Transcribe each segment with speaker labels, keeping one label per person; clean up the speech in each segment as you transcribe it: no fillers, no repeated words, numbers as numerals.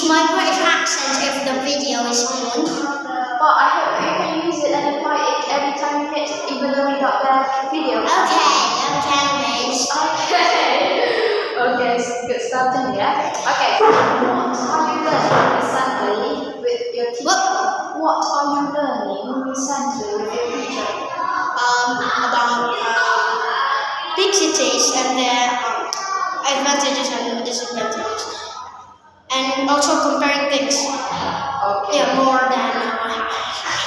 Speaker 1: use my British accent if the video is on.
Speaker 2: But I hope you can use it and apply it every time you hit, even though we got the video.
Speaker 1: Okay, miss.
Speaker 2: Okay, so good starting, yeah? Okay, what are you learning recently with your teacher? What are you learning recently with your teacher?
Speaker 1: About big cities and their advantages and disadvantages. And also comparing things.
Speaker 2: Okay.
Speaker 1: Yeah, more than.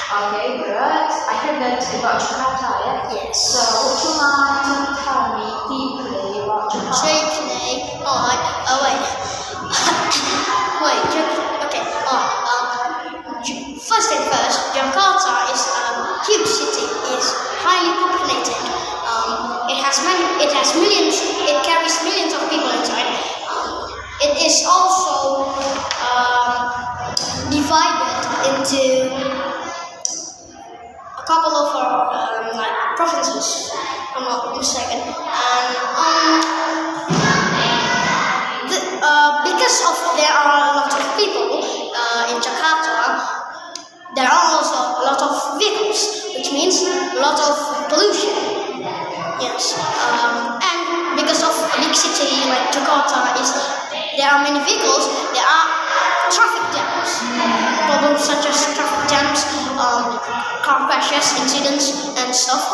Speaker 2: Okay, good. I heard that about Jakarta, yeah?
Speaker 1: Yes.
Speaker 2: So, would you mind to tell me deeply about Jakarta?
Speaker 1: Wait. Okay. First thing first, Jakarta is a huge city. It's highly populated. It has millions. It carries millions of people inside. It is also divided into a couple of provinces, if I'm not mistaken. Because there are a lot of people in Jakarta, there are also a lot of vehicles, which means a lot of pollution. Yes, and because of a big city like Jakarta, there are many vehicles, there are traffic jams. Problems such as traffic jams, car crashes, incidents, and stuff.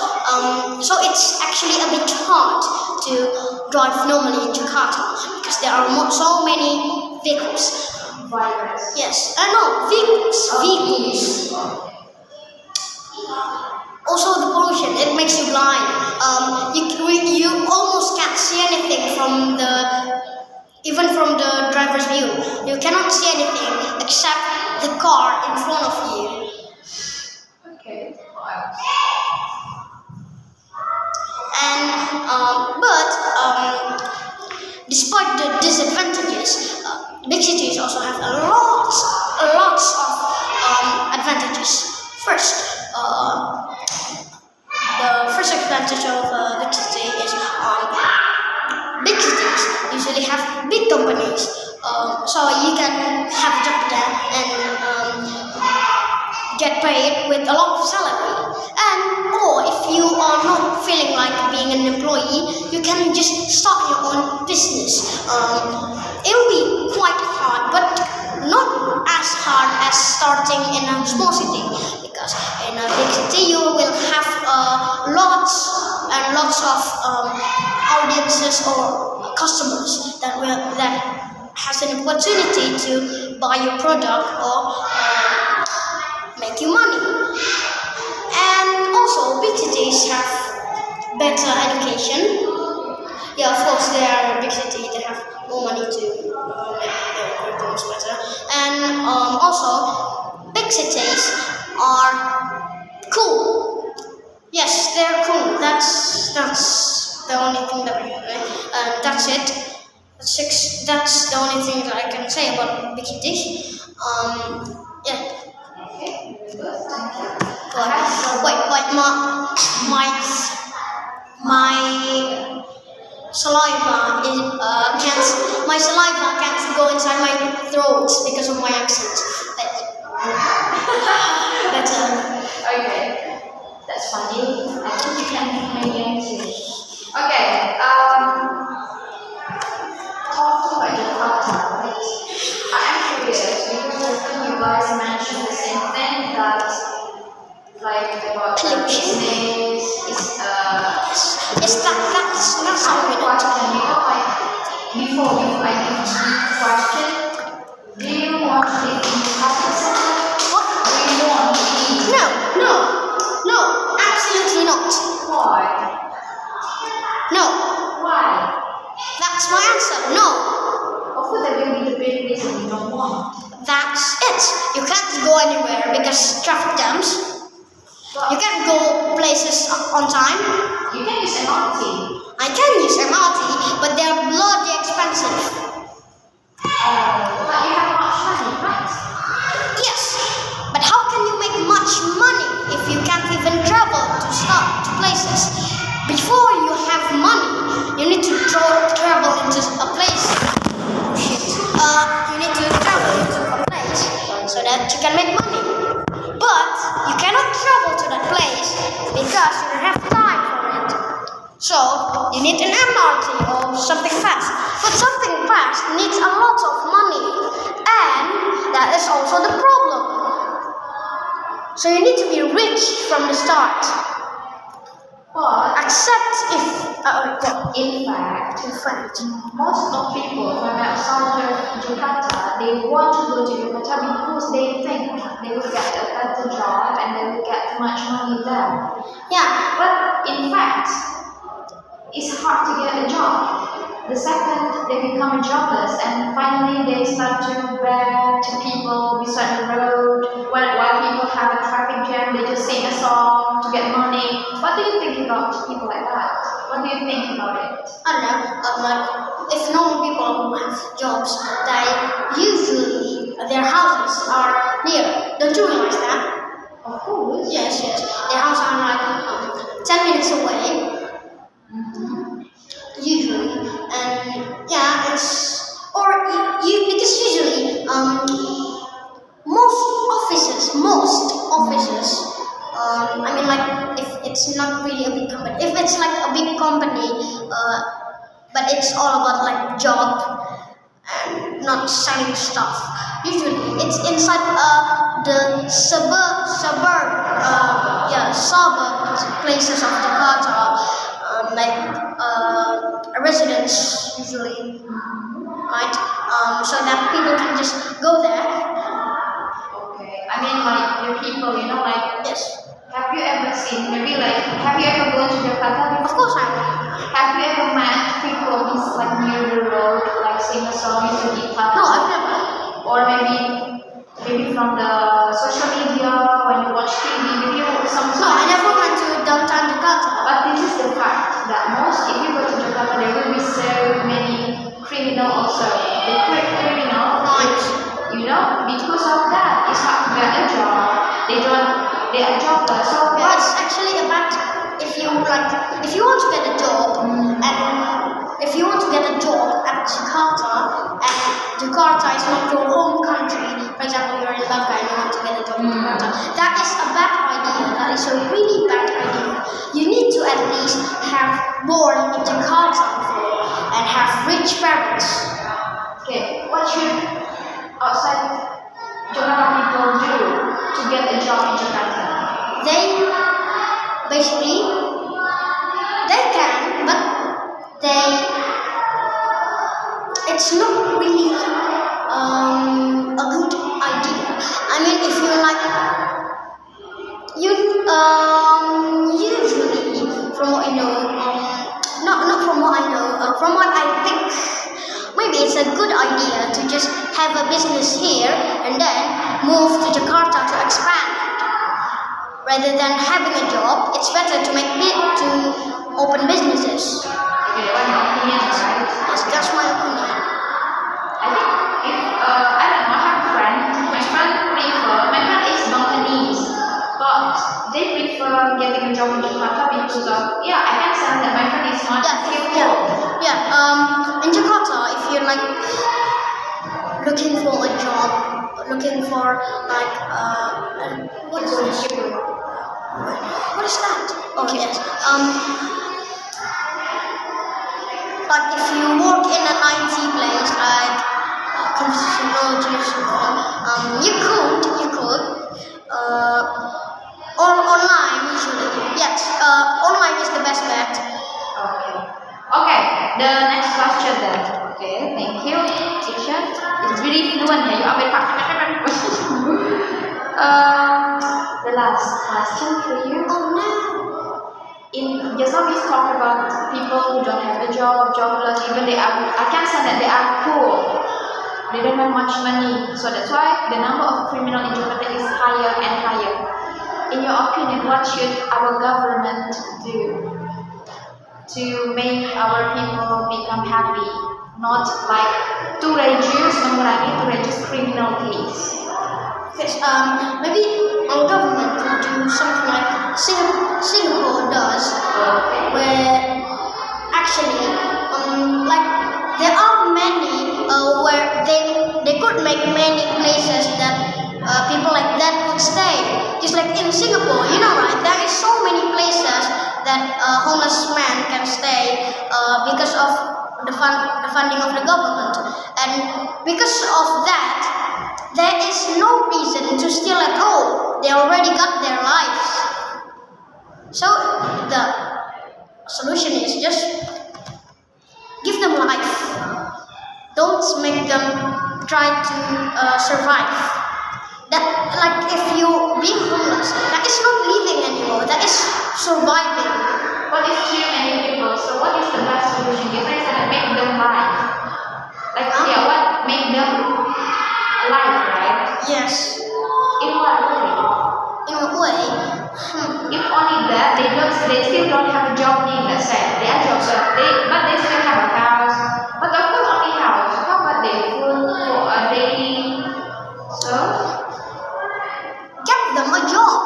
Speaker 1: So it's actually a bit hard to drive normally in Jakarta because there are so many vehicles. Yes, no, vehicles. Also the pollution, it makes you blind. You almost can't see anything even from the driver's view. You cannot see anything except the car in front of you.
Speaker 2: Okay.
Speaker 1: Despite the disadvantages, big cities also have lots of advantages. First, the first advantage of a big city is big cities usually have big companies, so you can have a job there and get paid with a lot of salary. Or if you are not feeling like being an employee, you can just start your own business. It will be quite hard, but not as hard as starting in a small city, because in a big city you will have lots and lots of audiences or customers that has an opportunity to buy your product or make you money. And also big cities have better education. Yeah, of course they are a big city, they have more money to make their curriculums better. And also big cities are cool. Yes, they're cool. That's the only thing that's it. That's the only thing that I can say about big cities. Yeah. My saliva can't go inside my throat because of my accent.
Speaker 2: Okay, that's funny. I think you can maybe answer. Okay, talking about Jakarta, right? I'm curious because you guys mentioned the same thing that, like, about business is
Speaker 1: that's how we
Speaker 2: before I ask you the question, do you want to live in Jakarta?
Speaker 1: What?
Speaker 2: Do you want to eat?
Speaker 1: No, absolutely not.
Speaker 2: Why?
Speaker 1: No.
Speaker 2: Why?
Speaker 1: That's my answer. No.
Speaker 2: Of course, that will be the big reason you don't want.
Speaker 1: That's it. You can't go anywhere because traffic jams. You can't go places on time.
Speaker 2: You can use MRT.
Speaker 1: I can use MRT, but they're bloody expensive.
Speaker 2: But you have much money, right?
Speaker 1: Yes, but how can you make much money if you can't even travel to places? Before you have money, you need to travel into a place. You need to travel into need an MRT or something fast. But something fast needs a lot of money, and that is also the problem. So you need to be rich from the start.
Speaker 2: But
Speaker 1: Except if,
Speaker 2: in fact,
Speaker 1: in fact,
Speaker 2: most of people from outside of Jakarta, they want to go to Jakarta because they think they will get a better job and they will get much money there.
Speaker 1: yeah,
Speaker 2: But in fact, it's hard to get a job. The second they become jobless and finally they start to beg to people beside the road. While people have a traffic jam, they just sing a song to get money. What do you think about people like that? What do you think about it?
Speaker 1: I don't know, like, if normal people who have jobs, they usually, their houses are near. Don't you realize that?
Speaker 2: Of course.
Speaker 1: Yes, yes. Their houses are like 10 minutes away, usually. And yeah, it's, or you because usually, most offices, I mean, like, if it's not really a big company, if it's like a big company, but it's all about like job and not selling stuff. Usually, it's inside the suburb places of Jakarta, residents usually, right? So that people can just go there.
Speaker 2: Okay. I mean, like the people, like.
Speaker 1: Yes.
Speaker 2: Have you ever seen, maybe like, have you ever gone to Jakarta
Speaker 1: Of
Speaker 2: before?
Speaker 1: course I will.
Speaker 2: Have you ever met people who's like near the road, like sing a song to guitar?
Speaker 1: No, I've never.
Speaker 2: Or maybe from the social media when you watch TV, maybe some
Speaker 1: No, I never went to downtown Jakarta.
Speaker 2: But this is the fact that if you go to Jakarta, there will be so many criminals also. The criminal, because of that, it's hard to get a job. They are jobless. So
Speaker 1: Yeah, it's actually about if you want to get a job, and if you want to get a job at Jakarta, and Jakarta is not your home country. For example, you're in Bangka and you want to get a job in Jakarta. That is a bad idea. That is a really bad idea. You need to at least have born in Jakarta before and have rich parents.
Speaker 2: Okay, what should outside Jakarta people do to get a job in Jakarta?
Speaker 1: They can, but it's not really a good idea. I mean, if you like, usually from what I know, not from what I know, from what I think, maybe it's a good idea to just have a business here and then move to Jakarta to expand. Rather than having a job, it's better to open businesses.
Speaker 2: Okay, what's your opinion, right?
Speaker 1: Yes, that's my opinion.
Speaker 2: I think if I don't know, I have a friend. My friend is Bangkanese, but they prefer getting a job in Jakarta because of I can say that my friend is not skillful.
Speaker 1: In Jakarta, if you're like looking for a job, looking for like what is that? Oh yes. Like if you work in an IT place, like technology or something, you could, or online usually. Yes, online is the best bet.
Speaker 2: Okay, the next question then. Okay, thank you, teacher. It's really fluent. You are very fast. The last question for you.
Speaker 1: Oh no.
Speaker 2: Just now we talk about people who don't have a job, jobless, even I can say that they are poor. They don't have much money. So that's why the number of criminals in Jakarta is higher and higher. In your opinion, what should our government do to make our people become happy? Not like to reduce criminal case.
Speaker 1: Yes, maybe our government could do something like Singapore does, where actually, like there are many where they could make many places that people like that could stay. Just like in Singapore, right? There is so many places that a homeless man can stay because of the funding of the government, and because of that, there is no reason to steal at all. They already got their lives. So the solution is just give them life. Don't make them try to survive. That, like, if you being homeless, that is not living anymore. That is surviving.
Speaker 2: But it's too many people. So what is the best solution? You say that make them live. Like what make them live, right?
Speaker 1: Yes.
Speaker 2: In what way?
Speaker 1: In what way?
Speaker 2: If only that they still don't have a job in the set. They are jobless. But they still have a house. But of course only house. How about their food for a daily? So
Speaker 1: get them a job.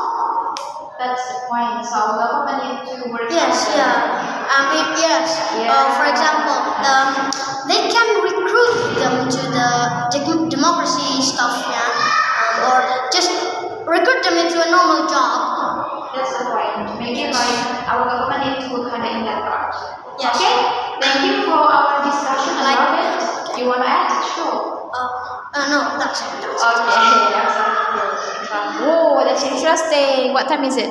Speaker 2: That's the point. So government need to work.
Speaker 1: Yes,
Speaker 2: on
Speaker 1: yeah. Yes.
Speaker 2: Yeah.
Speaker 1: For example, they can recruit them to the democracy stuff, yeah, or just recruit them into a normal job.
Speaker 2: That's the point. Maybe
Speaker 1: Yes.
Speaker 2: like our government need to work harder in that part.
Speaker 1: Yes.
Speaker 2: Okay. Thank you for our discussion
Speaker 1: Like-
Speaker 2: about it. You want to add? Sure.
Speaker 1: No, that's it.
Speaker 2: Okay. That's good. Oh, that's interesting. What time is it?